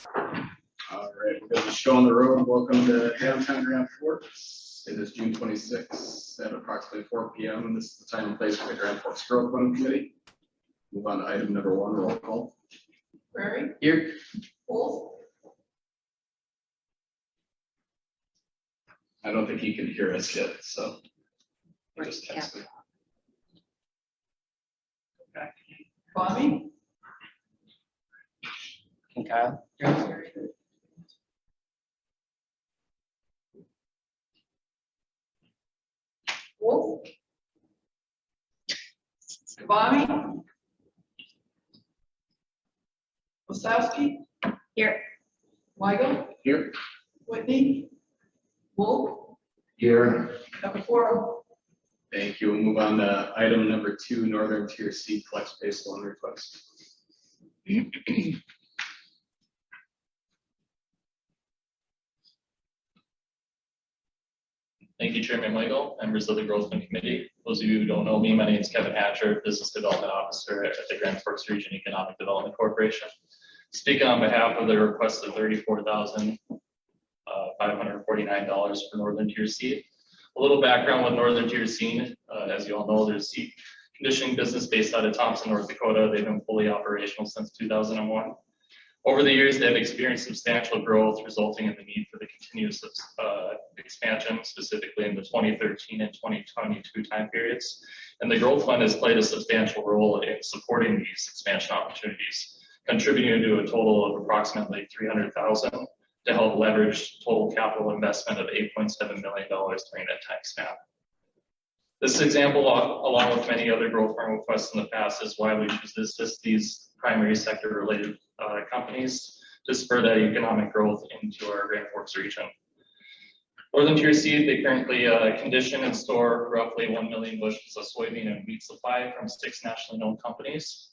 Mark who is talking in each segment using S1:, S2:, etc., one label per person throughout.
S1: All right, we're going to show on the road. Welcome to downtown Grand Forks. It is June 26th at approximately 4 p.m. And this is the time and place for the Grand Forks Growth Fund Committee. Move on to item number 1, roll call.
S2: Prairie.
S1: Here.
S2: Wolf.
S1: I don't think he can hear us yet, so just text me.
S2: Okay. Bobby.
S3: And Kyle?
S2: Wolf. Bobby. Wasowski. Here. Weigel.
S1: Here.
S2: Whitney. Wolf.
S1: Here.
S2: Nakaporo.
S1: Thank you. We'll move on to item number 2, Northern Tier C flex base loan request.
S4: Thank you, Chairman Weigel, members of the Growth Fund Committee. Those of you who don't know me, my name is Kevin Hatcher, Business Development Officer at the Grand Forks Region Economic Development Corporation. Speaking on behalf of the request of $34,549 for Northern Tier C. A little background with Northern Tier C, as you all know, there's seed conditioning business based out of Thompson, North Dakota. They've been fully operational since 2001. Over the years, they've experienced substantial growth, resulting in the need for the continuous expansion, specifically in the 2013 and 2022 time periods. And the Growth Fund has played a substantial role in supporting these expansion opportunities, contributing to a total of approximately $300,000 to help leverage total capital investment of $8.7 million during that time span. This example, along with many other Growth Fund requests in the past, is why we choose to assist these primary sector related companies to spur that economic growth into our Grand Forks region. Northern Tier C, they currently condition and store roughly 1 million bushels of soybean and wheat supply from 6 nationally known companies.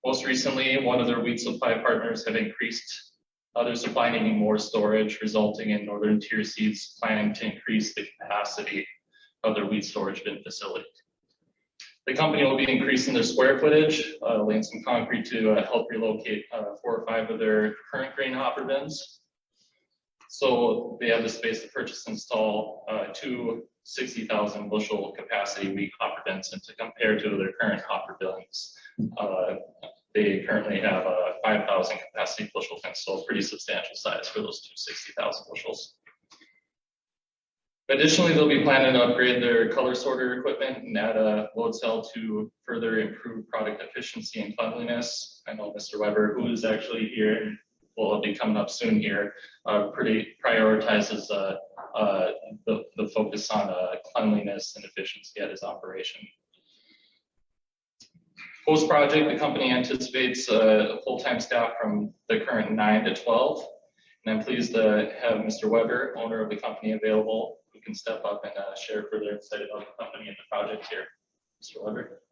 S4: Most recently, one of their wheat supply partners have increased their supply, needing more storage, resulting in Northern Tier C's planning to increase the capacity of their wheat storage bin facility. The company will be increasing their square footage, laying some concrete to help relocate 4 or 5 of their current grain hopper bins. So they have the space to purchase and install 2 60,000 bushel capacity wheat hopper bins, and to compare to their current hopper bins, they currently have 5,000 capacity bushel bins, so a pretty substantial size for those 2 60,000 bushels. Additionally, they'll be planning to upgrade their color sorter equipment and add a load cell to further improve product efficiency and cleanliness. I know Mr. Weber, who is actually here, will be coming up soon here, pretty prioritizes the focus on cleanliness and efficiency at his operation. Post-project, the company anticipates a full-time staff from the current 9 to 12. And I'm pleased to have Mr. Weber, owner of the company, available, who can step up and share further insight about the company and the project here. Mr. Weber.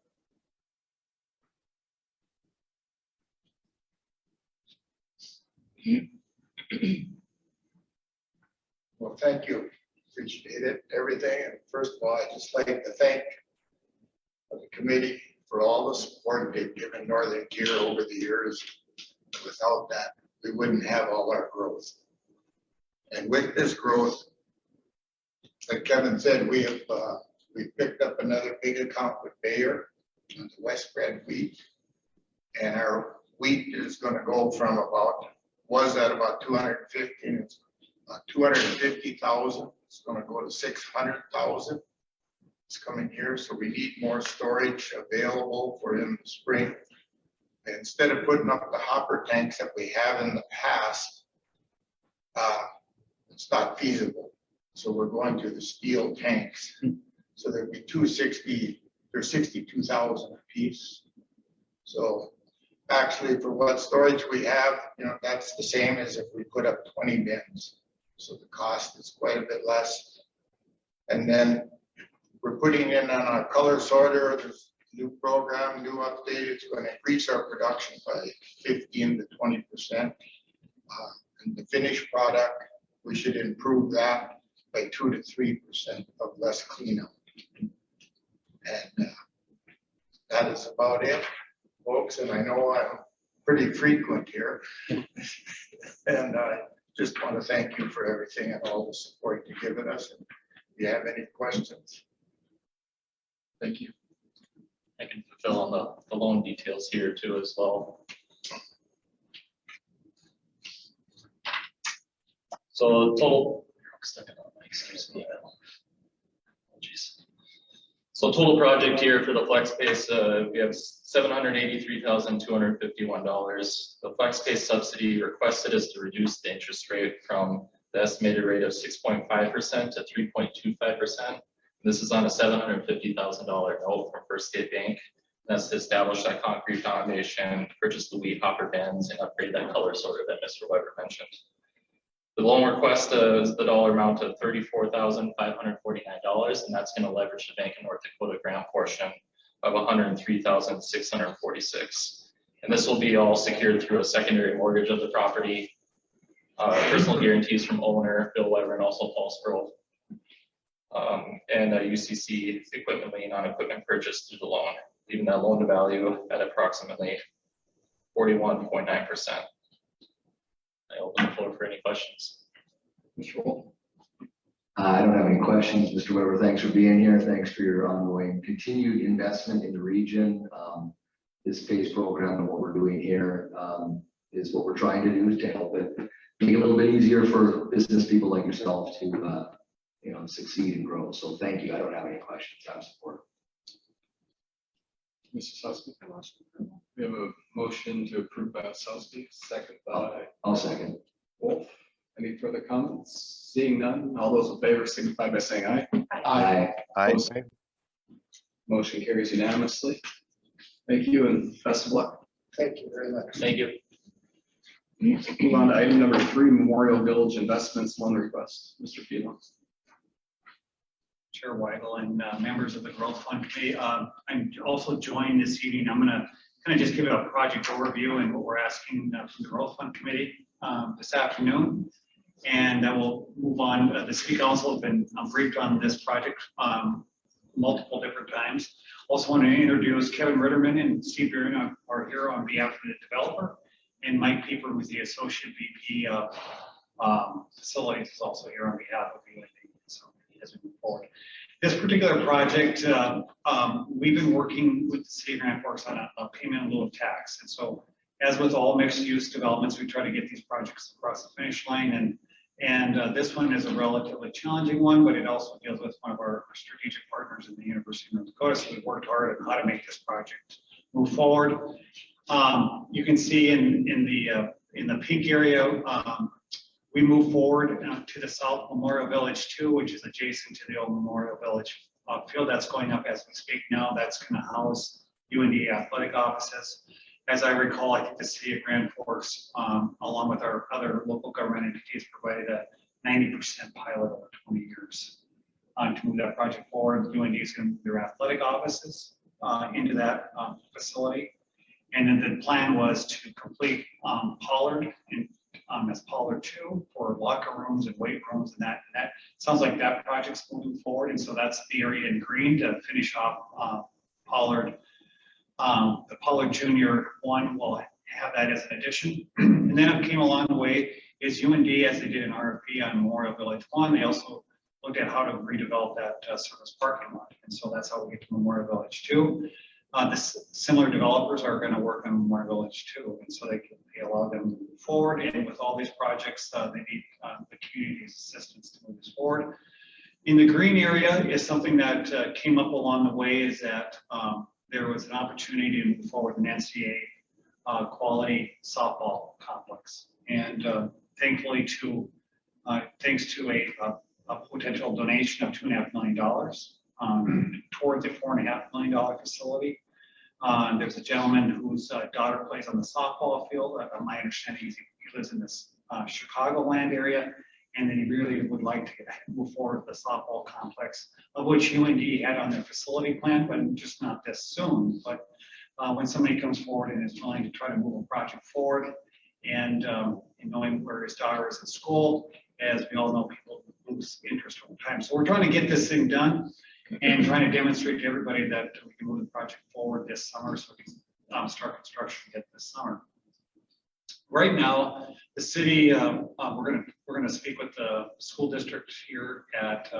S5: Well, thank you. Appreciate it, everything. And first of all, I'd just like to thank the committee for all the support they've given Northern Tier over the years. Without that, we wouldn't have all our growth. And with this growth, like Kevin said, we picked up another big account with Bayer on the West Bred wheat. And our wheat is going to go from was at about 250, it's 250,000. It's going to go to 600,000 this coming year. So we need more storage available for in the spring. And instead of putting up the hopper tanks that we have in the past, it's not feasible. So we're going to the steel tanks. So there'd be 260, there's 62,000 a piece. So actually, for what storage we have, that's the same as if we put up 20 bins. So the cost is quite a bit less. And then we're putting in on our color sorter. There's a new program, new update. It's going to increase our production by 15 to 20%. And the finished product, we should improve that by 2 to 3% of less cleanup. And that is about it, folks. And I know I'm pretty frequent here. And I just want to thank you for everything and all the support you've given us. And if you have any questions,
S4: Thank you. I can fulfill on the loan details here too as well. So total, excuse me. Jeez. So total project here for the flex space, we have $783,251. The flex space subsidy requested is to reduce the interest rate from the estimated rate of 6.5% to 3.25%. This is on a $750,000 note from First State Bank. That's to establish that concrete foundation, purchase the weed hopper bins, and upgrade that color sorter that Mr. Weber mentioned. The loan request is the dollar amount of $34,549, and that's going to leverage the Bank of North Dakota grant portion of $103,646. And this will be all secured through a secondary mortgage of the property, personal guarantees from owner, Bill Weber, and also Paul Sproul. And a UCC equipment lien on equipment purchased through the loan, leaving that loan to value at approximately 41.9%. I open the floor for any questions.
S1: Mr. Wolf?
S3: I don't have any questions. Mr. Weber, thanks for being here. Thanks for your ongoing continued investment in the region. This PACE program and what we're doing here is what we're trying to do to help it make it a little bit easier for business people like yourself to succeed and grow. So thank you. I don't have any questions. I'm support.
S1: Mr. Sosby? We have a motion to approve by Sosby, second by
S3: I'll second.
S1: Wolf. Any further comments? Seeing none, all those in favor signify by saying aye.
S3: Aye.
S1: Opposed? Motion carries unanimously. Thank you and best of luck.
S5: thank you very much.
S4: Thank you.
S1: Move on to item number 3, Memorial Village Investments Loan Request. Mr. Phelan.
S6: Chair Weigel and members of the Growth Fund Committee. I'm also joined this evening. I'm going to kind of just give a project overview and what we're asking from the Growth Fund Committee this afternoon. And then we'll move on. The City Council has been briefed on this project multiple different times. Also want to introduce Kevin Ritterman and Steve Bierna are here on behalf of the developer. And Mike Pieper, who's the Associate VP of Facilities, is also here on behalf of the UND. So as we move forward. This particular project, we've been working with the City of Grand Forks on a payment in lieu of tax. And so as with all mixed use developments, we try to get these projects across the finish line. And this one is a relatively challenging one, but it also deals with one of our strategic partners in the University of North Dakota. So we worked hard on how to make this project move forward. You can see in the pink area, we move forward to the South Memorial Village 2, which is adjacent to the old Memorial Village field that's going up as we speak now. That's going to house UND athletic offices. As I recall, I think the City of Grand Forks, along with our other local government entities, provided a 90% pilot over 20 years to move that project forward. UND is going to move their athletic offices into that facility. And then the plan was to complete Pollard and as Pollard 2 for locker rooms and weight rooms, and that sounds like that project's moving forward. And so that's the area in green to finish off Pollard. The Pollard Junior 1 will have that as an addition. And then it came along the way is UND, as they did an RFP on Memorial Village 1, they also looked at how to redevelop that service parking lot. And so that's how we get to Memorial Village 2. The similar developers are going to work on Memorial Village 2, and so they allow them to move forward. And with all these projects, they need the community's assistance to move this forward. In the green area is something that came up along the way is that there was an opportunity to move forward with an NCAA quality softball complex. And thankfully, thanks to a potential donation of $2.5 million towards the $4.5 million facility. There's a gentleman whose daughter plays on the softball field. My understanding is he lives in this Chicagoland area, and then he really would like to move forward with the softball complex, of which UND had on their facility plan, but just not this soon. But when somebody comes forward and is willing to try to move a project forward, and knowing where his daughter is at school, as we all know, people lose interest over time. So we're trying to get this thing done and trying to demonstrate to everybody that we can move the project forward this summer so we can start construction yet this summer. Right now, The city, we're gonna speak with the school district here at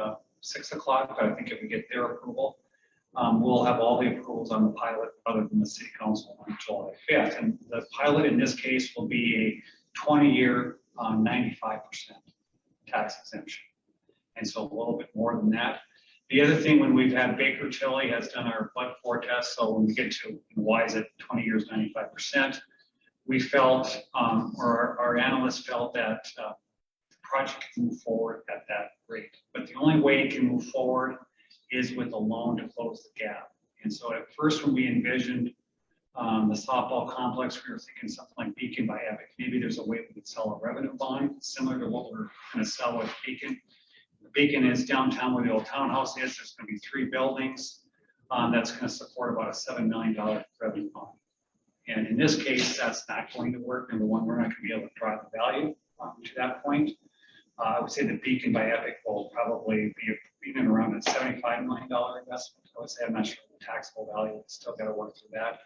S6: 6 o'clock, but I think if we get their approval, we'll have all the approvals on the pilot other than the city council on July 5th. And the pilot in this case will be a 20-year, 95% tax exemption. And so a little bit more than that. The other thing, when we've had Baker Tilly has done our but-for test, so when we get to why is it 20 years, 95%, we felt, or our analysts felt that the project can move forward at that rate. But the only way it can move forward is with a loan to close the gap. And so at first, when we envisioned the softball complex, we were thinking something like Beacon by Epic. Maybe there's a way we could sell a revenue bond similar to what we're going to sell with Beacon. Beacon is downtown where the old townhouse is. There's going to be 3 buildings. That's going to support about a $7 million revenue bond. And in this case, that's not going to work. Number one, we're not going to be able to drive the value to that point. I would say the Beacon by Epic will probably be in and around a $75 million investment. I would say I'm not sure the taxable value. It's still got to work through that.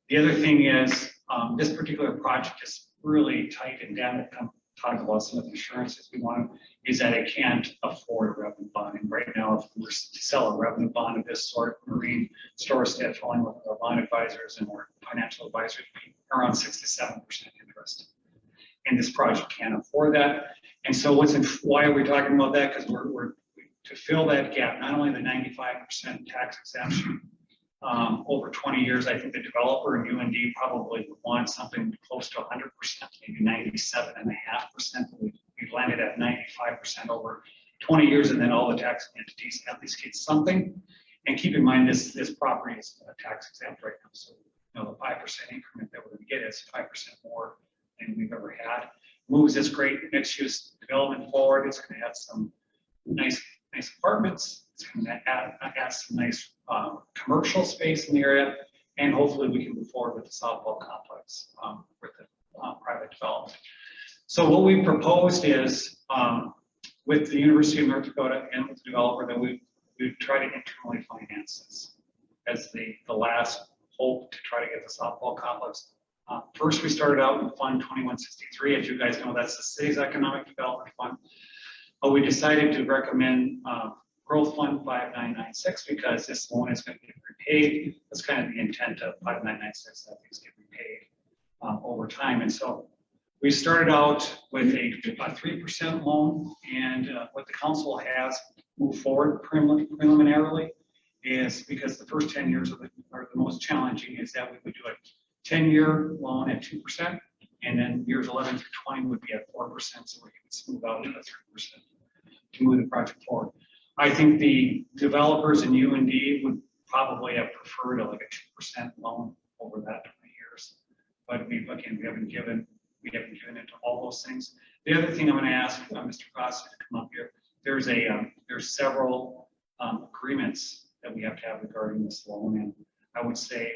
S6: The other thing is this particular project is really tight and down. Talk about some of the assurances we want, is that it can't afford a revenue bond. And right now, if we were to sell a revenue bond of this sort, Marine Storstead, following with our bond advisors and our financial advisors, around 6 to 7% interest. And this project can't afford that. And so why are we talking about that? Because we're to fill that gap, not only the 95% tax exemption over 20 years, I think the developer and UND probably would want something close to 100%, maybe 97.5%. We've landed at 95% over 20 years, and then all the tax entities at least get something. And keep in mind, this property is tax exempt right now, so the 5% increment that we're going to get is 5% more than we've ever had. Moves this great mixed-use development forward. It's going to add some nice apartments. It's going to add some nice commercial space in the area, and hopefully we can move forward with the softball complex with the private development. So what we proposed is with the University of North Dakota and with the developer that we try to internally finance this as the last hope to try to get the softball complex. First, we started out in Fund 2163. As you guys know, that's the city's economic development fund. But we decided to recommend Growth Fund 5996 because this loan is going to get repaid. That's kind of the intent of 5996, that things get repaid over time. And so we started out with a 3% loan, and what the council has moved forward preliminarily is because the first 10 years are the most challenging, is that we would do a 10-year loan at 2%, and then years 11 through 20 would be at 4%, so we can smooth out to 3% to move the project forward. I think the developers in UND would probably have preferred like a 2% loan over that 20 years. But we haven't given it to all those things. The other thing I'm going to ask Mr. Costa to come up here, there's several agreements that we have to have regarding this loan. And I would say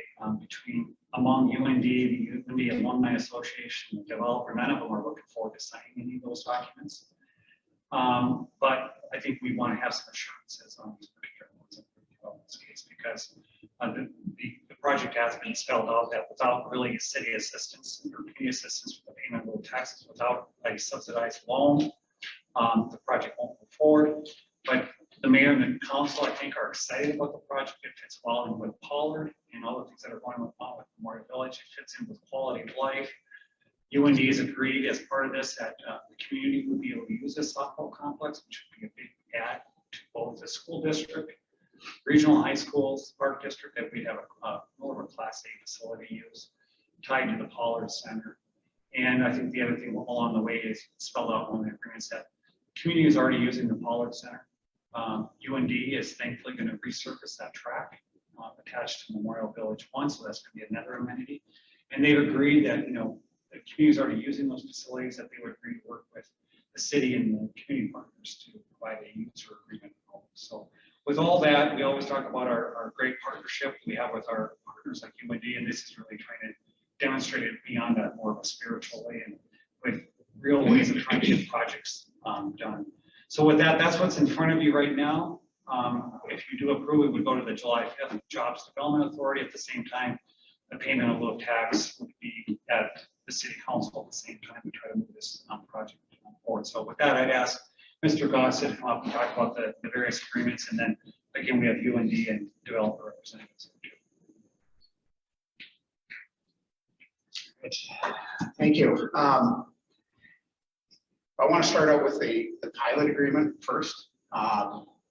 S6: among UND, the UND Alumni Association, the developer, none of them are looking forward to signing any of those documents. But I think we want to have some assurances on these particular ones in this case, because the project has been spelled out that without really city assistance or community assistance for the payment of taxes, without a subsidized loan, the project won't move forward. But the mayor and the council, I think, are excited about the project. It fits well in with Pollard and all the things that are going on with Memorial Village. It fits in with quality of life. UND has agreed as part of this that the community would be able to use this softball complex, which would be a big add to both the school district, regional high schools, park district, that we'd have more of a Class A facility use tied to the Pollard Center. And I think the other thing along the way is spelled out on the agreements that the community is already using the Pollard Center. UND is thankfully going to resurface that track attached to Memorial Village 1, so that's going to be another amenity. And they've agreed that, the community is already using those facilities, that they would agree to work with the city and the community partners to provide a user agreement. So with all that, we always talk about our great partnership we have with our partners like UND, and this is really trying to demonstrate it beyond that, more of a spiritual way and with real ways of trying to get projects done. So with that, that's what's in front of you right now. If you do approve, it would go to the July 5th Jobs Development Authority. At the same time, the payment of lieu of tax would be at the city council at the same time. We try to move this project forward. So with that, I'd ask Mr. Gossett to come up and talk about the various agreements, and then again, we have UND and developer representatives.
S7: Thank you. I want to start out with the pilot agreement first.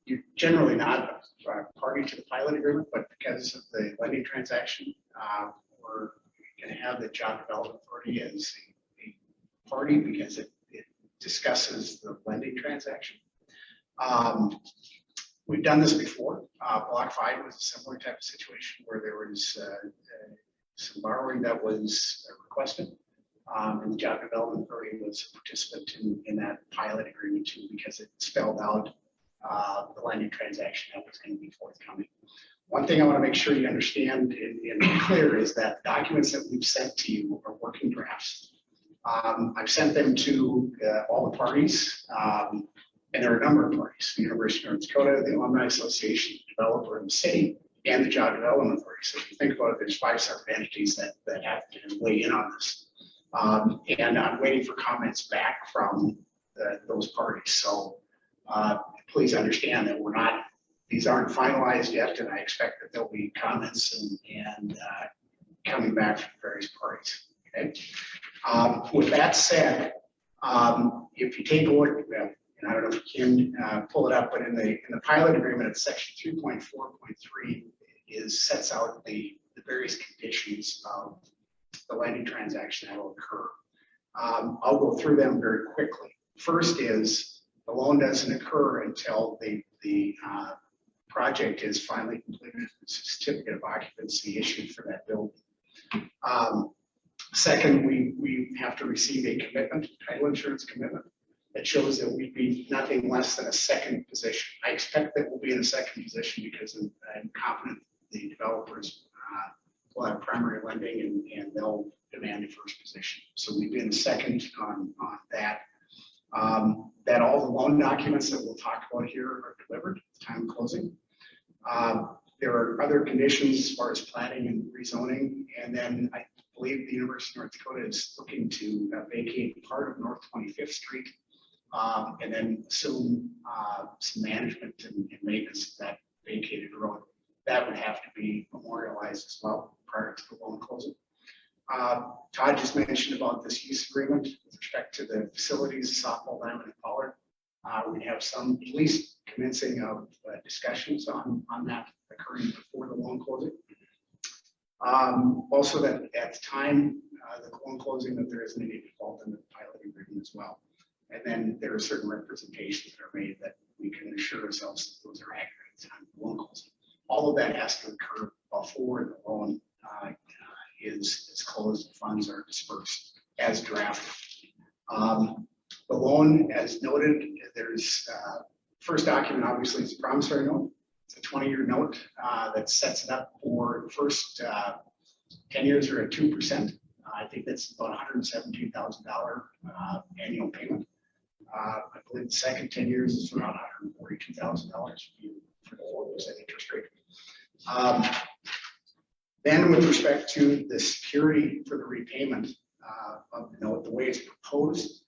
S7: You're generally not a party to the pilot agreement, but because of the lending transaction, we're going to have the Job Development Authority as a party because it discusses the lending transaction. We've done this before. Block 5 was a similar type of situation where there was some borrowing that was requested. And the Job Development Authority was a participant in that pilot agreement too, because it spelled out the lending transaction that was going to be forthcoming. One thing I want to make sure you understand and be clear is that documents that we've sent to you are working drafts. I've sent them to all the parties, and there are a number of parties: the University of North Dakota, the Alumni Association, the developer in the city, and the Job Development Authority. So if you think about it, there's 5 separate entities that have to weigh in on this. And I'm waiting for comments back from those parties. So please understand that these aren't finalized yet, and I expect that there'll be comments and coming back from various parties. Okay. With that said, if you take a look, and I don't know if you can pull it up, but in the pilot agreement, it's section 3.4.3 sets out the various conditions of the lending transaction that will occur. I'll go through them very quickly. First is the loan doesn't occur until the project is finally completed, certificate of occupancy issued for that building. Second, we have to receive a commitment, title insurance commitment, that shows that we'd be nothing less than a second position. I expect that we'll be in a second position because I'm confident the developers will have primary lending and they'll demand a first position. So we've been second on that. That all the loan documents that we'll talk about here are delivered at the time of closing. There are other conditions as far as planning and rezoning. And then I believe the University of North Dakota is looking to vacate part of North 25th Street and then assume some management and maintenance of that vacated road. That would have to be memorialized as well prior to the loan closing. Todd just mentioned about this use agreement with respect to the facilities, softball diamond and pollard. We have some at least commencing of discussions on that occurring before the loan closing. Also that at the time the loan closing that there isn't any default in the pilot agreement as well. And then there are certain representations that are made that we can assure ourselves that those are accurate at the time of the loan closing. All of that has to occur before the loan is closed, funds are dispersed as drafted. The loan, as noted, there's first document obviously is a promissory note. It's a 20-year note that sets it up for the first 10 years or at 2%. I think that's about $117,000 annual payment. I believe the second 10 years is around $142,000 for the 4% interest rate. Then with respect to the security for the repayment of the note, the way it's proposed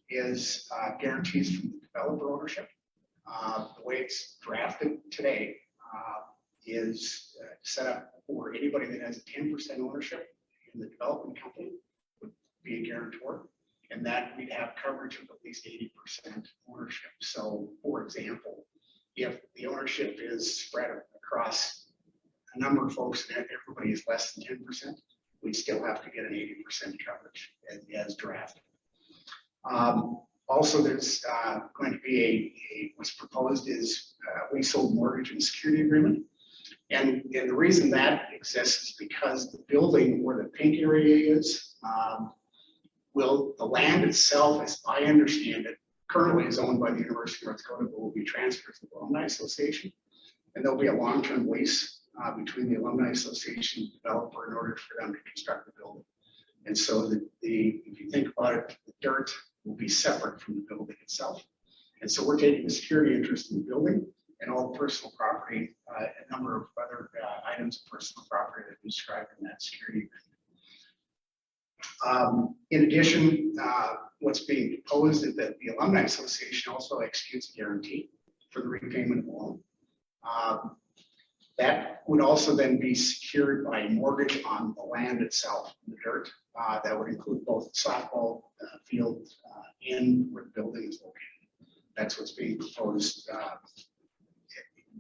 S7: is guarantees from the developer ownership. The way it's drafted today is set up for anybody that has a 10% ownership in the development company would be a guarantor, and that we'd have coverage of at least 80% ownership. So, for example, if the ownership is spread across a number of folks and everybody is less than 10%, we'd still have to get an 80% coverage as drafted. Also, there's going to be what's proposed is a leasehold mortgage and security agreement. And the reason that exists is because the building where the pink area is, the land itself, as I understand it, currently is owned by the University of North Dakota, but will be transferred to the Alumni Association. And there'll be a long-term lease between the Alumni Association and the developer in order for them to construct the building. And so if you think about it, the dirt will be separate from the building itself. And so we're taking the security interest in the building and all the personal property, a number of other items of personal property that are described in that security agreement. In addition, what's being proposed is that the Alumni Association also executes a guarantee for the repayment of the loan. That would also then be secured by a mortgage on the land itself, the dirt. That would include both the softball field and where the building is located. That's what's being proposed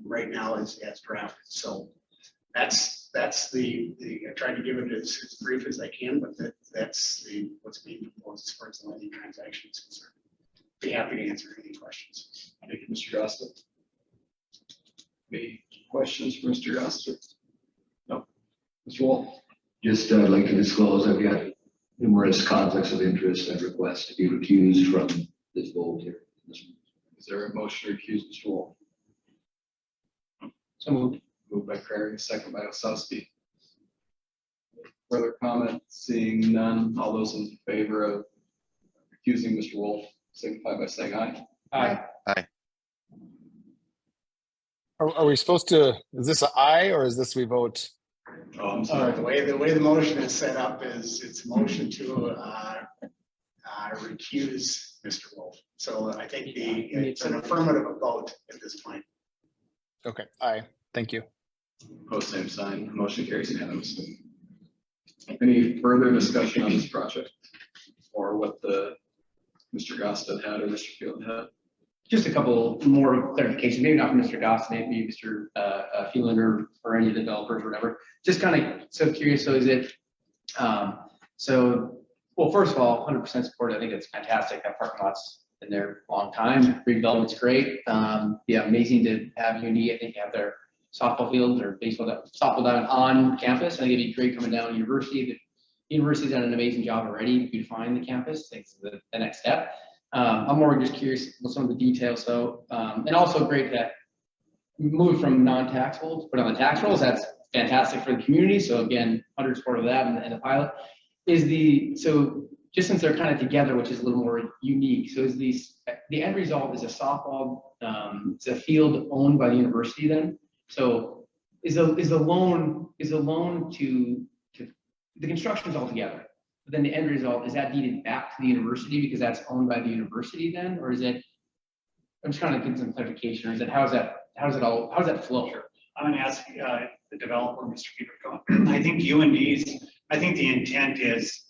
S7: right now as drafted. So that's the I tried to give it as brief as I can, but that's what's being proposed as far as the lending transaction is concerned. Be happy to answer any questions.
S1: Thank you, Mr. Gossett. Any questions for Mr. Gossett? No. Mr. Wolf?
S3: Just I'd like to disclose I've got numerous conflicts of interest and request to be recused from this vote here.
S1: Is there a motion to recuse Mr. Wolf?
S3: So moved.
S1: Moved by Crary, second by Osowski. Further comment? Seeing none, all those in favor of recusing Mr. Wolf, signify by saying aye.
S6: Aye.
S8: Are we supposed to, is this an aye or is this we vote?
S1: Oh, I'm sorry.
S7: The way the motion is set up is it's a motion to recuse Mr. Wolf. So I think it's an affirmative vote at this point.
S8: Okay, aye, thank you.
S1: Post same sign, motion carries unanimously. Any further discussion on this project or what the Mr. Gossett had or Mr. Field had?
S9: Just a couple more clarifications, maybe not from Mr. Goss, maybe Mr. Phelan or any of the developers or whatever. Just kind of so curious. So is it, well, first of all, 100% support. I think it's fantastic. That parking lot's been there a long time. Redevelopment's great. Yeah, amazing to have UND. I think you have their softball field or softball down on campus. I think it'd be great coming down to university. The university's done an amazing job already beautifying the campus. I think it's the next step. I'm more just curious with some of the details. So, and also great that we moved from non-taxable to put on the tax rolls. That's fantastic for the community. So again, 100% support of that and the pilot is so just since they're kind of together, which is a little more unique. So is the end result is a softball, it's a field owned by the university then. So is the loan to the construction's all together. But then the end result, is that deeded back to the university because that's owned by the university then? Or is it, I'm just trying to get some clarification, or is it, how does that flow?
S6: Sure. I'm gonna ask the developer, Mr. Peter. I think I think the intent is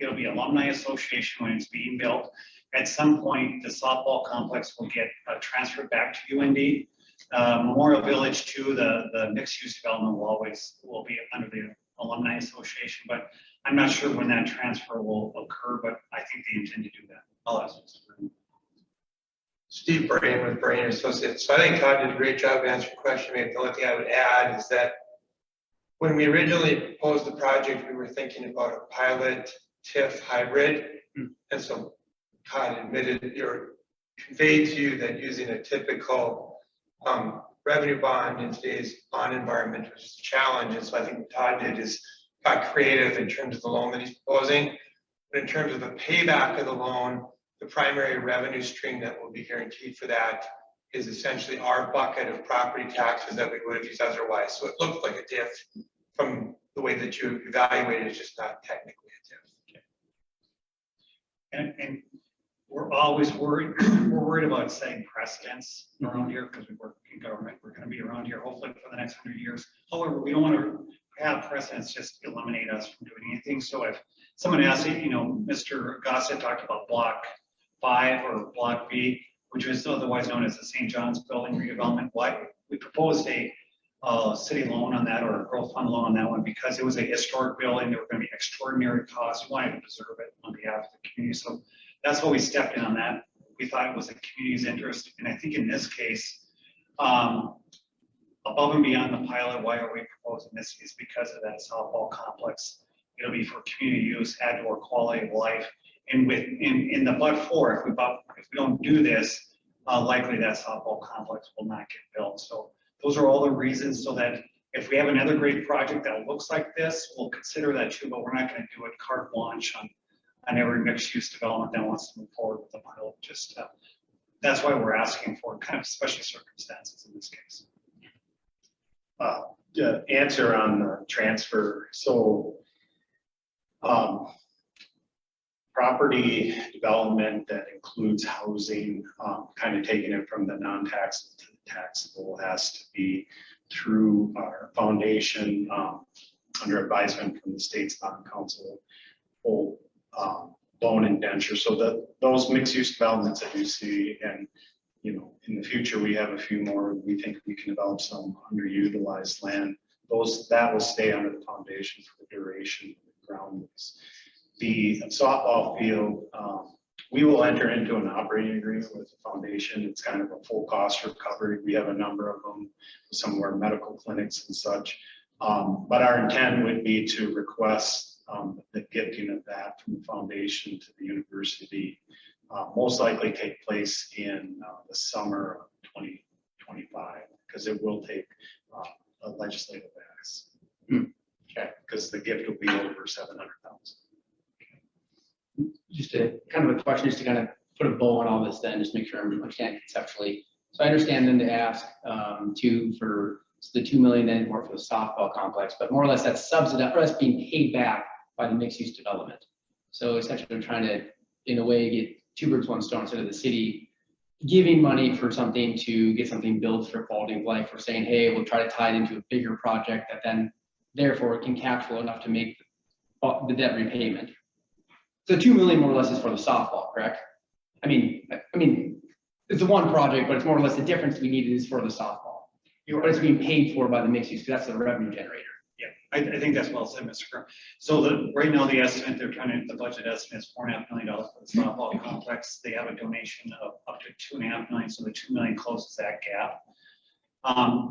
S6: it'll be alumni association when it's being built. At some point, the softball complex will get transferred back to UND. Memorial Village too, the mixed use development will be under the alumni association, but I'm not sure when that transfer will occur, but I think they intend to do that. I'll ask Mr. Green.
S10: Steve Brain with Brain Associates. So I think Todd did a great job answering your question. Maybe the only thing I would add is that when we originally proposed the project, we were thinking about a pilot TIF hybrid. And so Todd admitted or conveyed to you that using a typical revenue bond in today's bond environment was a challenge. And so I think what Todd did is got creative in terms of the loan that he's proposing. But in terms of the payback of the loan, the primary revenue stream that will be guaranteed for that is essentially our bucket of property taxes that we would have used otherwise. So it looked like a TIF from the way that you evaluate it, it's just not technically a TIF.
S6: Okay. And we're always worried. We're worried about setting precedents around here because we work in government. We're going to be around here hopefully for the next 100 years. However, we don't want to have precedents just eliminate us from doing anything. So if someone asks, Mr. Gossett talked about Block 5 or Block B, which is otherwise known as the St. John's Building redevelopment. We proposed a city loan on that or a growth fund loan on that one because it was a historic building. There were going to be extraordinary costs. We wanted to preserve it on behalf of the community. So that's why we stepped in on that. We thought it was the community's interest. And I think in this case, above and beyond the pilot, why are we proposing this is because of that softball complex. It'll be for community use, add to our quality of life. And in the but for, if we don't do this, likely that softball complex will not get built. So those are all the reasons so that if we have another great project that looks like this, we'll consider that too, but we're not going to do it carte blanche on every mixed use development that wants to move forward with the pilot. Just that's why we're asking for kind of special circumstances in this case.
S11: The answer on the transfer. So
S7: property development that includes housing, kind of taking it from the non-taxable to the taxable, has to be through our foundation, under advisement from the state's bond council, loan indenture. So that those mixed-use developments that you see, and you know, in the future, we have a few more. We think we can develop some underutilized land. That will stay under the foundation for the duration of the ground lease. The softball field, we will enter into an operating agreement with the foundation. It's kind of a full cost recovery. We have a number of them, some of our medical clinics and such. But our intent would be to request the gifting of that from the foundation to the university, most likely take place in the summer of 2025, because it will take a legislative act. Okay, because the gift will be over 700,000.
S9: Just a kind of a question, just to kind of put a bow on all this then, just make sure I understand conceptually. So I understand then to ask for the $2 million then more for the softball complex, but more or less that's subsidized, or that's being paid back by the mixed use development. So essentially we're trying to, in a way, get two birds, one stone, instead of the city giving money for something to get something built for quality of life. We're saying, hey, we'll try to tie it into a bigger project that then therefore can cash flow enough to make the debt repayment. So 2 million more or less is for the softball, correct? I mean, it's the one project, but it's more or less the difference we needed is for the softball. But it's being paid for by the mixed use, because that's the revenue generator.
S6: Yeah, I think that's well said, Mr. Kerr. So right now the estimate, the budget estimate is $4.5 million for the softball complex. They have a donation of up to $2.5 million, so the 2 million closes that gap.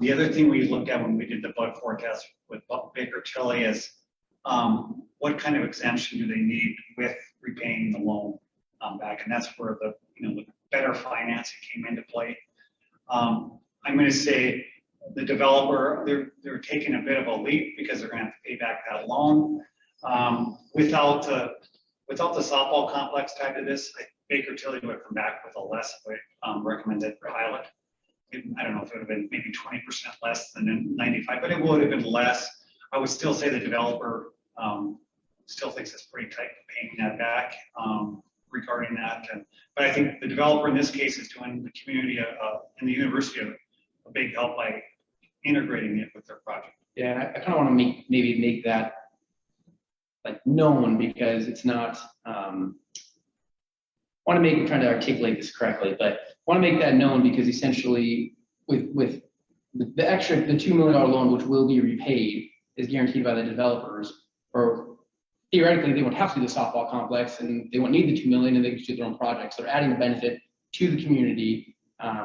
S6: The other thing we looked at when we did the bud forecast with Baker Tilly is what kind of exemption do they need with repaying the loan back, and that's where the better financing came into play. I'm going to say the developer, they're taking a bit of a leap because they're going to have to pay back that loan. Without the softball complex tied to this, Baker Tilly would come back with a less recommended pilot. I don't know if it would have been maybe 20% less than 95, but it would have been less. I would still say the developer still thinks it's pretty tight paying that back regarding that. But I think the developer in this case is doing the community and the university a big help by integrating it with their project.
S9: Yeah, I kind of want to maybe make that like known, because it's not, I'm trying to articulate this correctly, but want to make that known because essentially with the extra, the $2 million loan, which will be repaid, is guaranteed by the developers, or theoretically they won't have to do the softball complex and they won't need the $2 million and they can do their own projects. They're adding a benefit to the community,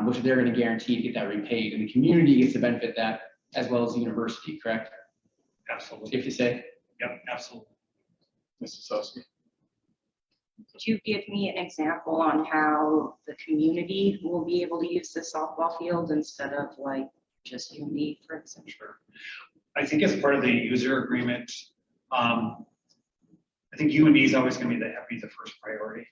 S9: which they're going to guarantee to get that repaid, and the community gets to benefit that as well as the university, correct?
S6: Absolutely.
S9: Safe to say?
S6: Yep, absolutely.
S1: Mrs. Sussman?
S11: Could you give me an example on how the community will be able to use the softball field instead of like just you and me, for example?
S6: Sure. I think as part of the user agreement, I think UND is always going to be the first priority,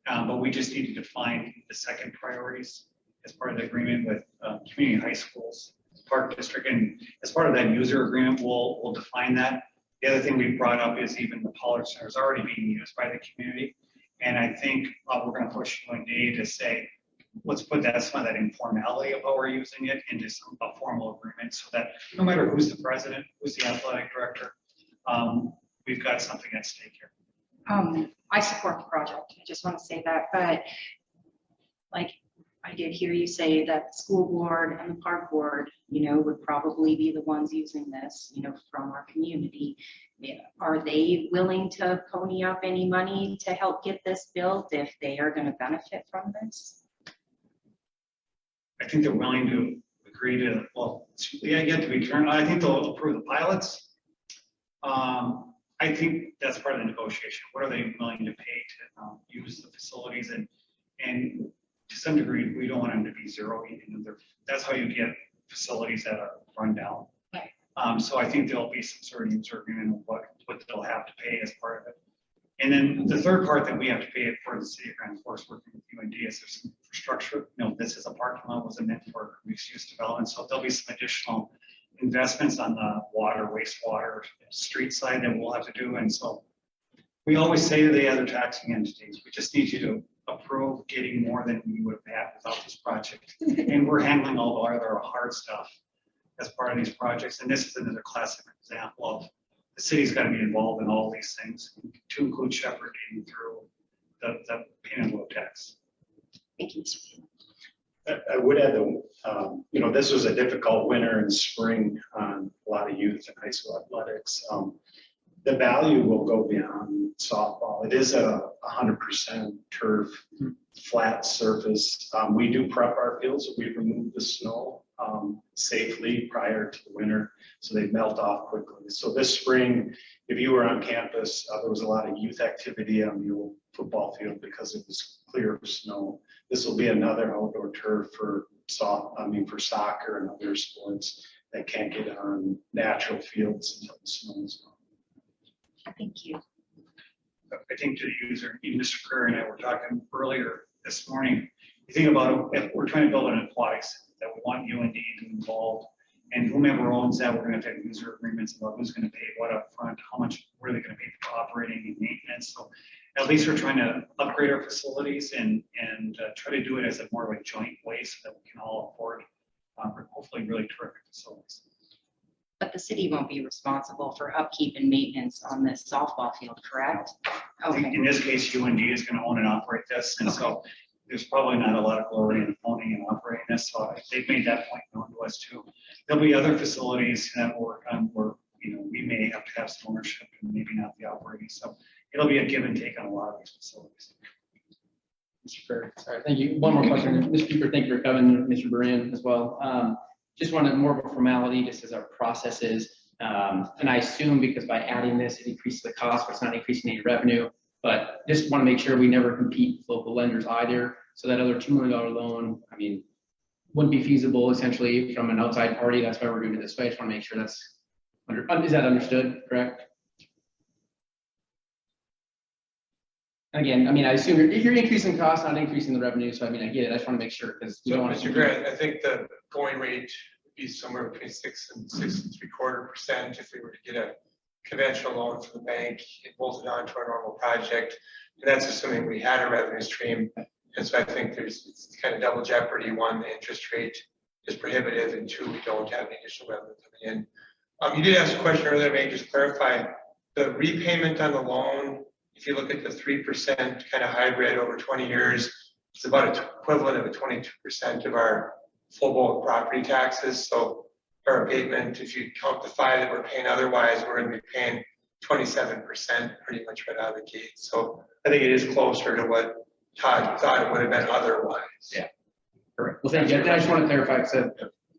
S6: but we just need to define the second priorities as part of the agreement with community high schools, Park District, and as part of that user agreement, we'll define that. The other thing we brought up is even the Pollard Center is already being used by the community, and I think we're going to push UND to say, let's put some of that informality of how we're using it into a formal agreement, so that no matter who's the president, who's the athletic director, we've got something at stake here.
S11: I support the project. I just want to say that, but like I did hear you say that the school board and the park board, would probably be the ones using this, from our community. Are they willing to pony up any money to help get this built if they are going to benefit from this?
S6: I think they're willing to agree to, yet to be determined. I think they'll approve the pilots. I think that's part of the negotiation. What are they willing to pay to use the facilities? And to some degree, we don't want them to be zero. That's how you get facilities that are run down.
S11: Right.
S6: So I think there'll be some sort of user agreement of what they'll have to pay as part of it. And then the third part that we have to pay for the city of Grand Forks working with UND is there's some infrastructure. This is a parking lot, wasn't meant for mixed use development. So there'll be some additional investments on the water, wastewater, street side that we'll have to do. And so We always say to the other taxing entities, we just need you to approve getting more than we would have had without this project. And we're handling all the other hard stuff as part of these projects. And this is another classic example of the city's got to be involved in all these things, to include shepherding through the payment of tax.
S11: Thank you.
S7: I would add that, this was a difficult winter and spring on a lot of youth and high school athletics. The value will go beyond softball. It is a 100% turf, flat surface. We do prep our fields. We've removed the snow safely prior to the winter, so they melt off quickly. So this spring, if you were on campus, there was a lot of youth activity on the old football field because it was clear of snow. This will be another outdoor turf for for soccer and other sports that can't get on natural fields until the snow is gone.
S11: Thank you.
S6: I think to the user, even Mr. Kerr and I were talking earlier this morning, you think about it, if we're trying to build an aquatic center, that we want UND to be involved, and whomever owns that, we're going to have user agreements about who's going to pay what up front, how much we're really going to pay for operating and maintenance. So at least we're trying to upgrade our facilities and try to do it as a more of a joint way so that we can all afford hopefully really terrific facilities.
S11: But the city won't be responsible for upkeep and maintenance on this softball field, correct? Okay.
S6: In this case, UND is going to own and operate this, and so there's probably not a lot of glory in owning and operating this. So they've made that point known to us too. There'll be other facilities that we'll work on where we may have to have some ownership and maybe not the operating. So it'll be a give and take on a lot of these facilities.
S9: Mr. Fair, sorry, thank you. One more question. Mr. Speaker, thank you for coming, Mr. Baran as well. Just wanted more of a formality, just as our process is. And I assume because by adding this, it increases the cost, but it's not increasing any revenue. But just want to make sure we never compete with local lenders either. So that other $2 million loan, wouldn't be feasible essentially from an outside party. That's why we're doing it this way. I just want to make sure that's is that understood, correct? Again, I assume you're increasing costs, not increasing the revenue. So I get it. I just want to make sure because we don't want to.
S10: Mr. Grant, I think the going rate would be somewhere between 6 and 6.75% if we were to get a conventional loan from the bank and bolt it onto our normal project. And that's assuming we had a revenue stream. And so I think it's kind of double jeopardy. One, the interest rate is prohibitive, and two, we don't have any additional revenue coming in. You did ask a question earlier, may I just clarify the repayment on the loan? If you look at the 3% kind of hybrid over 20 years, it's about equivalent of a 22% of our full bulk property taxes. So our abatement, if you count the 5 that we're paying otherwise, we're going to be paying 27% pretty much right out of the gate. So I think it is closer to what Todd thought it would have been otherwise.
S9: Yeah. Correct. Well, thank you. I just want to clarify, because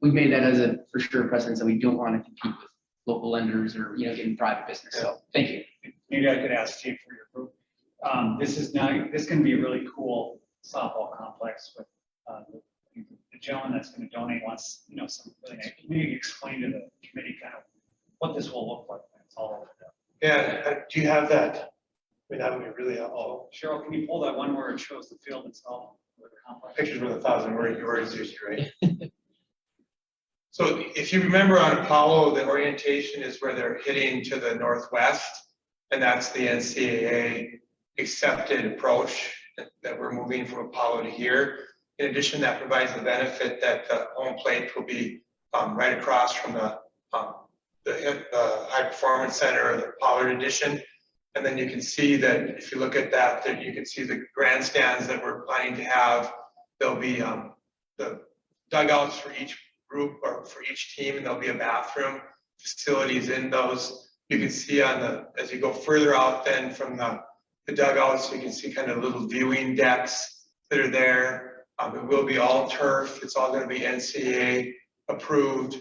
S9: we've made that as a for sure precedent, that we don't want to compete with local lenders or getting private business. So thank you.
S6: Maybe I could ask Steve for your group. This is going to be a really cool softball complex with the gentleman that's going to donate wants some really nice. Maybe explain to the committee kind of what this will look like when it's all over.
S10: Yeah. Do you have that? That would be really helpful.
S6: Cheryl, can you pull that one where it shows the field itself? The complex?
S10: Pictures with 1,000 words usually, right? So if you remember on Apollo, the orientation is where they're hitting to the northwest, and that's the NCAA accepted approach that we're moving from Apollo to here. In addition, that provides the benefit that the home plate will be right across from the high performance center or the Pollard edition. And then you can see that if you look at that you can see the grandstands that we're planning to have. There'll be the dugouts for each group or for each team, and there'll be a bathroom facilities in those. You can see as you go further out then from the dugouts, you can see kind of little viewing decks that are there. It will be all turf. It's all going to be NCAA approved.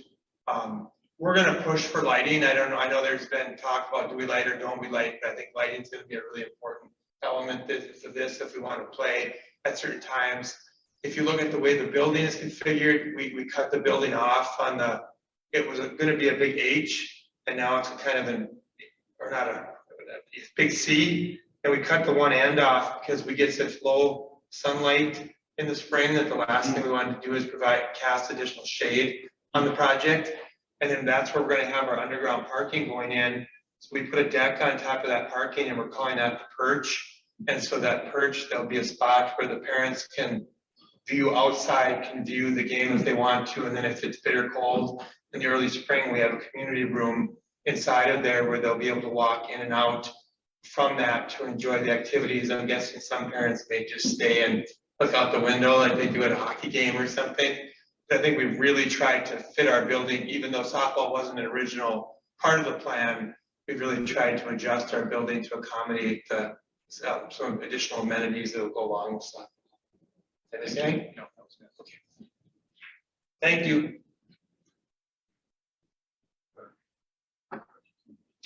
S10: We're going to push for lighting. I don't know. I know there's been talk about do we light or don't we light, but I think lighting is going to be a really important element of this if we want to play at certain times. If you look at the way the building is configured, we cut the building off on it was going to be a big H, and now it's kind of a big C, and we cut the one end off because we get such low sunlight in the spring that the last thing we wanted to do is cast additional shade on the project. And then that's where we're going to have our underground parking going in. So we put a deck on top of that parking and we're calling that the perch. And so that perch, there'll be a spot where the parents can view outside, can view the game if they want to. And then if it's bitter cold in the early spring, we have a community room inside of there where they'll be able to walk in and out from that to enjoy the activities. I'm guessing some parents may just stay and look out the window like they do at a hockey game or something. But I think we've really tried to fit our building, even though softball wasn't an original part of the plan. We've really tried to adjust our building to accommodate the, some additional amenities that will go along with softball. Is that okay?
S4: No, that was good.
S10: Okay. Thank you.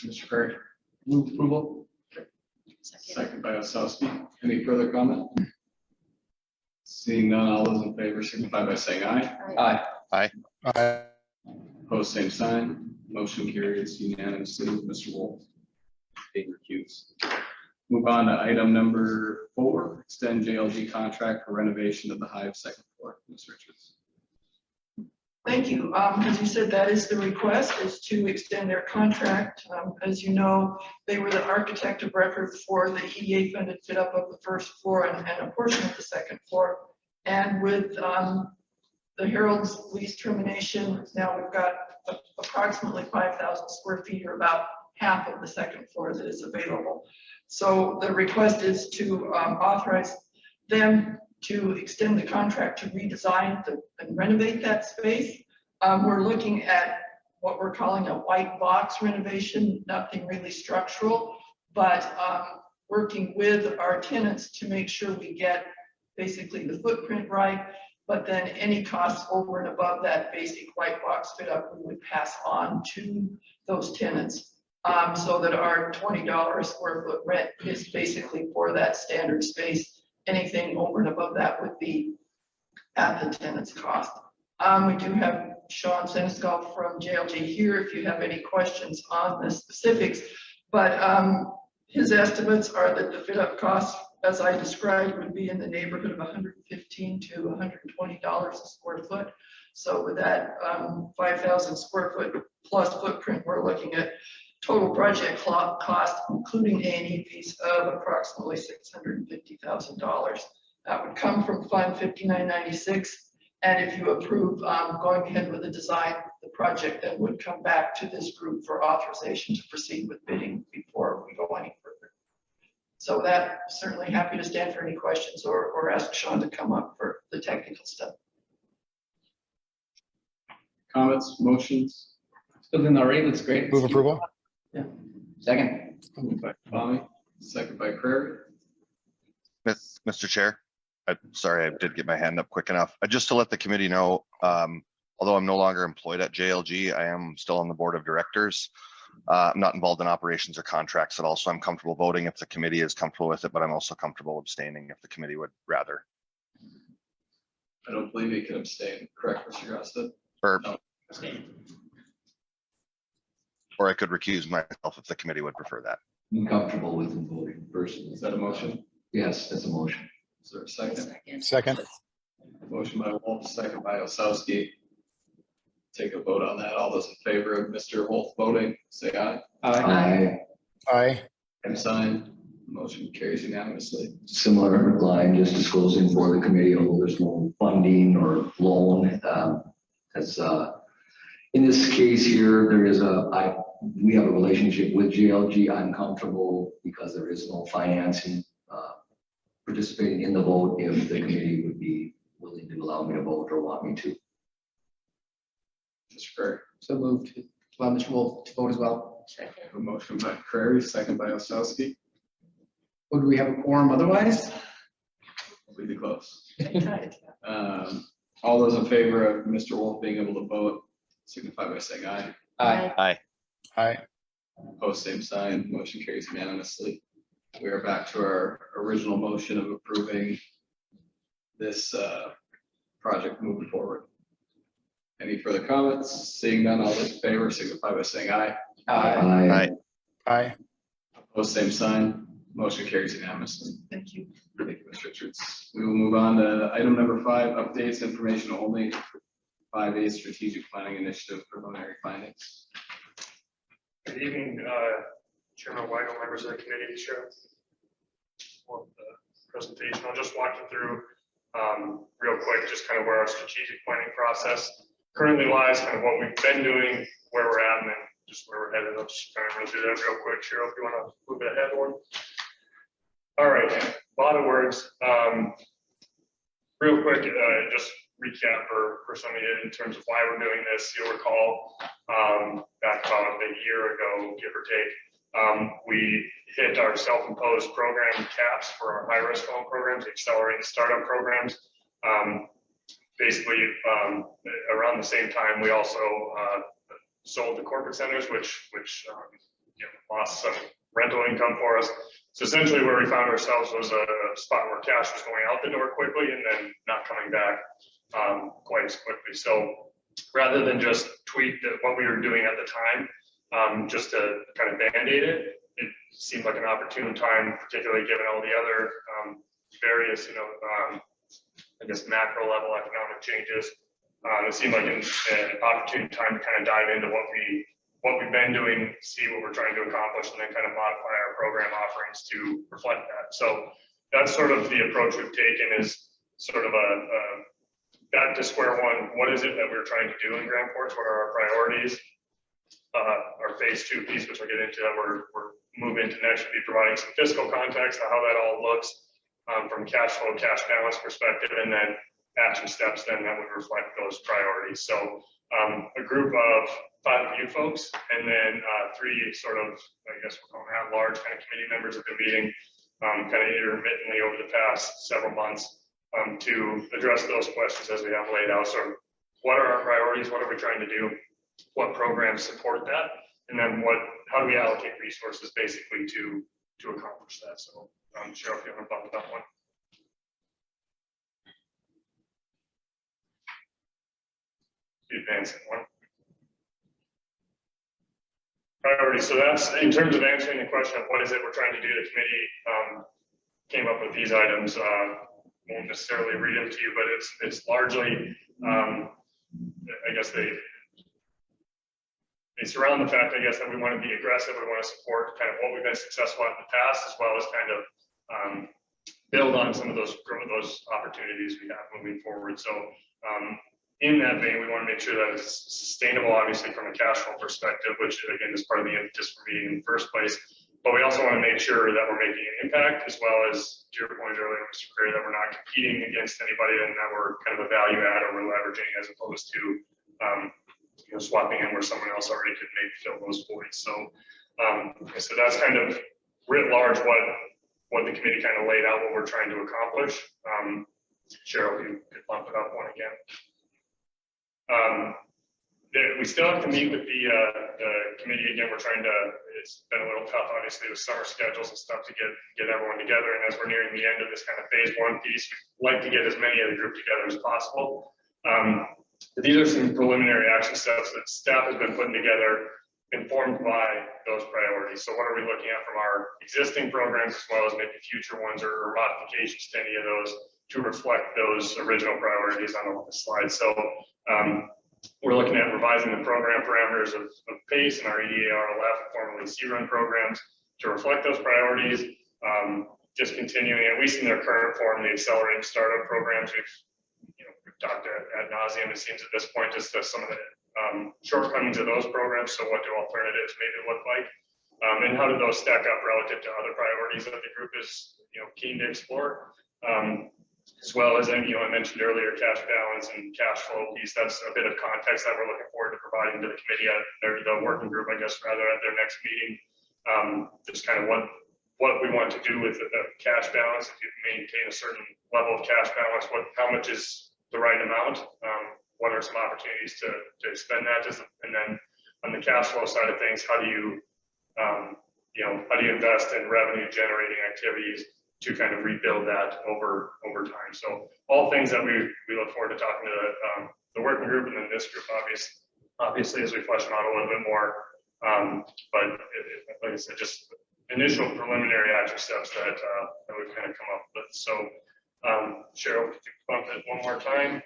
S1: Mr. Perry,
S9: Move approval.
S1: second by Osowski. Any further comment? Seeing none, all those in favor signify by saying aye.
S9: Aye.
S8: Aye.
S1: Opposed, same sign. Motion carries unanimously with Mr. Wolf being recused. Move on to item number 4, extend JLG contract for renovation of the Hive second floor. Ms. Richards.
S2: Thank you. As you said, that is the request, is to extend their contract. As you know, they were the architect of record for the EDA funded fit up of the first floor and a portion of the second floor. And with the Herald's lease termination, now we've got approximately 5,000 square feet, or about half of the second floor that is available. So the request is to authorize them to extend the contract to redesign and renovate that space. We're looking at what we're calling a white box renovation, nothing really structural, but working with our tenants to make sure we get basically the footprint right, but then any costs over and above that basic white box fit up, we would pass on to those tenants. So that our $20 a square foot rent is basically for that standard space. Anything over and above that would be at the tenant's cost. We do have Sean Seneschal from JLG here if you have any questions on the specifics, but his estimates are that the fit up costs, as I described, would be in the neighborhood of $115 to $120 a square foot. So with that 5,000 square foot plus footprint, we're looking at total project cost, including A&E fees, of approximately $650,000. That would come from Fund 5996. And if you approve going ahead with the design, the project then would come back to this group for authorization to proceed with bidding before we go any further. So that, certainly happy to stand for any questions or ask Sean to come up for the technical stuff.
S1: Comments, motions?
S9: Looking all right, looks great.
S8: Move approval.
S9: Second.
S1: Moved by Tommy, second by Prairie.
S12: Mr. Chair, I'm sorry, I did get my hand up quick enough. Just to let the committee know, although I'm no longer employed at JLG, I am still on the board of directors. I'm not involved in operations or contracts at all, so I'm comfortable voting if the committee is comfortable with it, but I'm also comfortable abstaining if the committee would rather.
S1: I don't believe he can abstain, correct, Mr. Grosset?
S12: Or,
S1: No.
S12: or I could recuse myself if the committee would prefer that.
S3: I'm comfortable with them voting personally.
S1: Is that a motion?
S3: Yes, that's a motion.
S1: Is there a second?
S8: Second.
S1: Motion by Wolf, second by Osowski. Take a vote on that. All those in favor of Mr. Wolf voting, say aye.
S3: Aye.
S8: Aye.
S1: Same sign. Motion carries unanimously.
S3: Similar line, just disclosing for the committee, although there's no funding or loan. In this case here, there is we have a relationship with JLG. I'm comfortable because there is no financing participating in the vote if the committee would be willing to allow me to vote or want me to.
S1: Mr. Prairie.
S9: So moved to allow Mr. Wolf to vote as well.
S1: A motion by Prairie, second by Osowski.
S9: Would we have a quorum otherwise?
S1: Completely close. All those in favor of Mr. Wolf being able to vote, signify by saying aye.
S9: Aye.
S8: Aye.
S1: Opposed, same sign. Motion carries unanimously. We are back to our original motion of approving this project moving forward. Any further comments? Seeing none, all those in favor signify by saying aye.
S3: Aye.
S8: Aye.
S1: Opposed, same sign. Motion carries unanimously.
S2: Thank you.
S1: Thank you, Ms. Richards. We will move on to item number 5, updates, information only. 5A strategic planning initiative preliminary findings.
S10: Good evening,
S13: Chairman Weigel, members of the committee, Sheriff, for the presentation. I'll just walk you through real quick, just kind of where our strategic planning process currently lies, kind of what we've been doing, where we're at, and then just where we're headed. I'll just kind of run through that real quick. Cheryl, if you want to move it ahead one. All right, a lot of words. Real quick, just recap for some of you in terms of why we're doing this. You'll recall back about a year ago, give or take, we hit our self-imposed program caps for our high-risk loan programs, accelerated startup programs. Basically, around the same time, we also sold the corporate centers, which lost some rental income for us. So essentially where we found ourselves was a spot where cash was going out the door quickly and then not coming back quite as quickly. So rather than just tweak what we were doing at the time, just to kind of band-aid it, it seemed like an opportune time, particularly given all the other various, I guess, macro level economic changes. It seemed like an opportune time to kind of dive into what we've been doing, see what we're trying to accomplish, and then kind of modify our program offerings to reflect that. So that's sort of the approach we've taken, is sort of back to square one. What is it that we're trying to do in Grand Forks? What are our priorities? Our phase 2 piece, which we'll get into, that we're moving into next, will be providing some fiscal context on how that all looks from cash flow, cash balance perspective, and then action steps then that would reflect those priorities. So a group of 5 of you folks, and then 3 sort of, I guess we're calling that large kind of committee members have been meeting kind of intermittently over the past several months to address those questions as we have laid out. So what are our priorities? What are we trying to do? What programs support that? And then how do we allocate resources basically to accomplish that? So Cheryl, if you want to talk about that one. Advancing one. Priorities. So that's in terms of answering the question of what is it we're trying to do. The committee came up with these items. Won't necessarily read them to you, but it's largely, I guess they surround the fact, I guess, that we want to be aggressive. We want to support kind of what we've been successful at in the past, as well as kind of build on some of those opportunities we have moving forward. So in that vein, we want to make sure that it's sustainable, obviously, from a cash flow perspective, which again is part of the impetus for meeting in the first place. But we also want to make sure that we're making an impact, as well as, to your point earlier, Mr. Perry, that we're not competing against anybody and that we're kind of a value add or we're leveraging, as opposed to swapping in where someone else already could maybe fill those voids. So that's kind of writ large what the committee kind of laid out, what we're trying to accomplish. Cheryl, you could bump it up one again. We still have to meet with the committee again. It's been a little tough, obviously, with summer schedules and stuff to get everyone together. And as we're nearing the end of this kind of phase 1 piece, we'd like to get as many of the group together as possible. But these are some preliminary action steps that staff has been putting together, informed by those priorities. So what are we looking at from our existing programs, as well as maybe future ones or modifications to any of those to reflect those original priorities on the slide. So we're looking at revising the program parameters of PACE and our EDA-RLF, formerly C-Run programs, to reflect those priorities. Just continuing, at least in their current form, the accelerated startup programs. We've talked ad nauseum, it seems, at this point, just some of the shortcomings of those programs. So what do alternatives maybe look like? And how do those stack up relative to other priorities that the group is keen to explore? As well as, I mentioned earlier, cash balance and cash flow piece. That's a bit of context that we're looking forward to providing to the committee the working group, I guess, rather, at their next meeting. Just kind of what we want to do with the cash balance. If you maintain a certain level of cash balance, how much is the right amount? What are some opportunities to expend that? And then on the cash flow side of things, how do you invest in revenue generating activities to kind of rebuild that over time? So all things that we look forward to talking to the working group and then this group, obviously, as we flesh them out a little bit more. But like I said, just initial preliminary action steps that we've kind of come up with. So Cheryl, could you bump it one more time?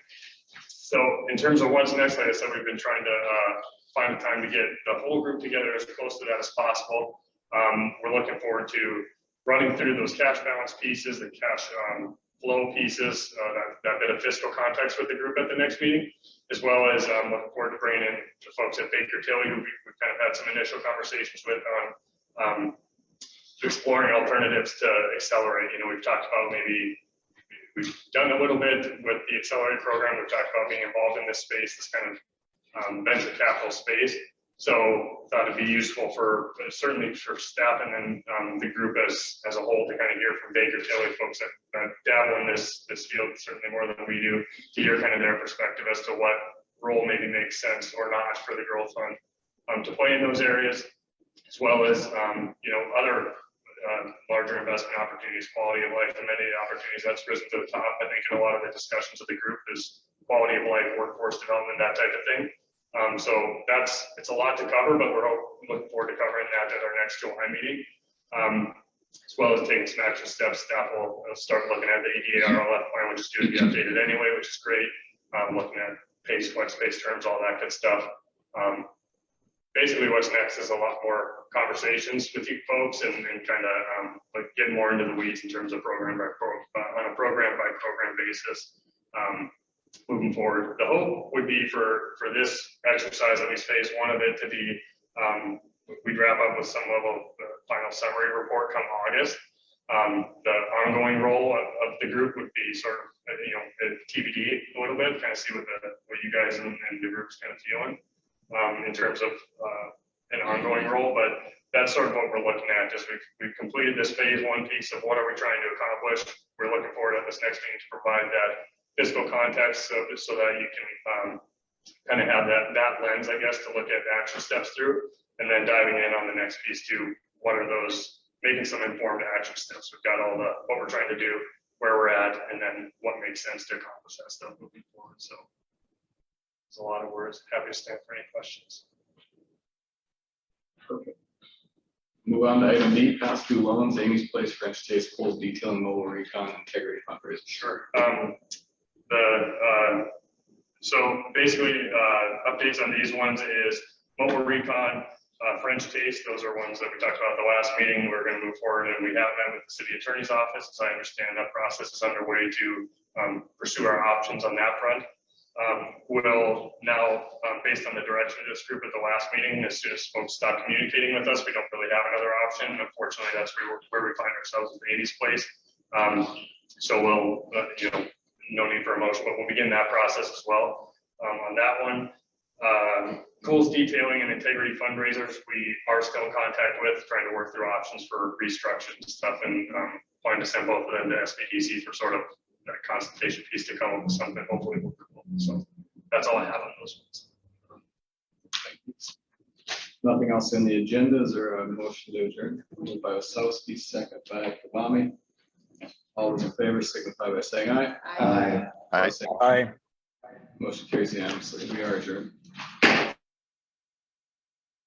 S13: So in terms of what's next, like I said, we've been trying to find a time to get the whole group together as close to that as possible. We're looking forward to running through those cash balance pieces, the cash flow pieces, that bit of fiscal context with the group at the next meeting, as well as looking forward to bringing in the folks at Baker Tilly, who we've kind of had some initial conversations with on exploring alternatives to accelerate. You know, we've talked about maybe we've done a little bit with the accelerated program. We've talked about being involved in this space, this kind of venture capital space. So thought it'd be useful for certainly for staff and then the group as a whole to kind of hear from Baker Tilly folks that dabble in this field certainly more than we do, to hear kind of their perspective as to what role maybe makes sense or not for the growth fund to play in those areas, as well as you know, other larger investment opportunities, quality of life, and many opportunities that's risen to the top. I think in a lot of the discussions of the group is quality of life, workforce development, that type of thing. So it's a lot to cover, but we're looking forward to covering that at our next July meeting. As well as taking some action steps. Staff will start looking at the EDA RLF plan, which is due to be updated anyway, which is great. Looking at pace, flex space terms, all that good stuff. Basically what's next is a lot more conversations with you folks and kind of like get more into the weeds in terms of program by program basis. Moving forward, the hope would be for this exercise, at least phase one of it, to be we'd wrap up with some level of final summary report come August. The ongoing role of the group would be sort of TBD a little bit, kind of see what you guys and the group's kind of feeling in terms of an ongoing role. But that's sort of what we're looking at. Is we've completed this phase one piece of what are we trying to accomplish. We're looking forward at this next meeting to provide that fiscal context so that you can kind of have that lens, I guess, to look at action steps through, and then diving in on the next piece to what are those, making some informed action steps. We've got all what we're trying to do, where we're at, and then what makes sense to accomplish that stuff moving forward. So it's a lot of words. Happy to stand for any questions.
S1: Perfect. Move on to item D, pass through loans, Amy's Place, French Taste, Pools, Detailing, Mobile Recon, Integrity Fundraising.
S13: Sure. So basically, updates on these ones is Mobile Recon, French Taste. Those are ones that we talked about at the last meeting. We're going to move forward, and we have met with the city attorney's office. As I understand, that process is underway to pursue our options on that front. We'll now, based on the direction of this group at the last meeting, as soon as folks stop communicating with us, we don't really have another option. Unfortunately, that's where we find ourselves with Amy's Place. So we'll, no need for a motion, but we'll begin that process as well. On that one, Pools, Detailing, and Integrity Fundraisers, we are still in contact with, trying to work through options for restructures and stuff, and planning to send both of them to SBDC for sort of that consultation piece to come up with something hopefully workable. So that's all I have on those ones.
S1: Nothing else in the agenda. Is there a motion to adjourn? Moved by Osowski, second by Kavami. All those in favor signify by saying aye.
S3: Aye.
S12: Aye.
S8: Aye.
S1: Motion carries unanimously. We are adjourned.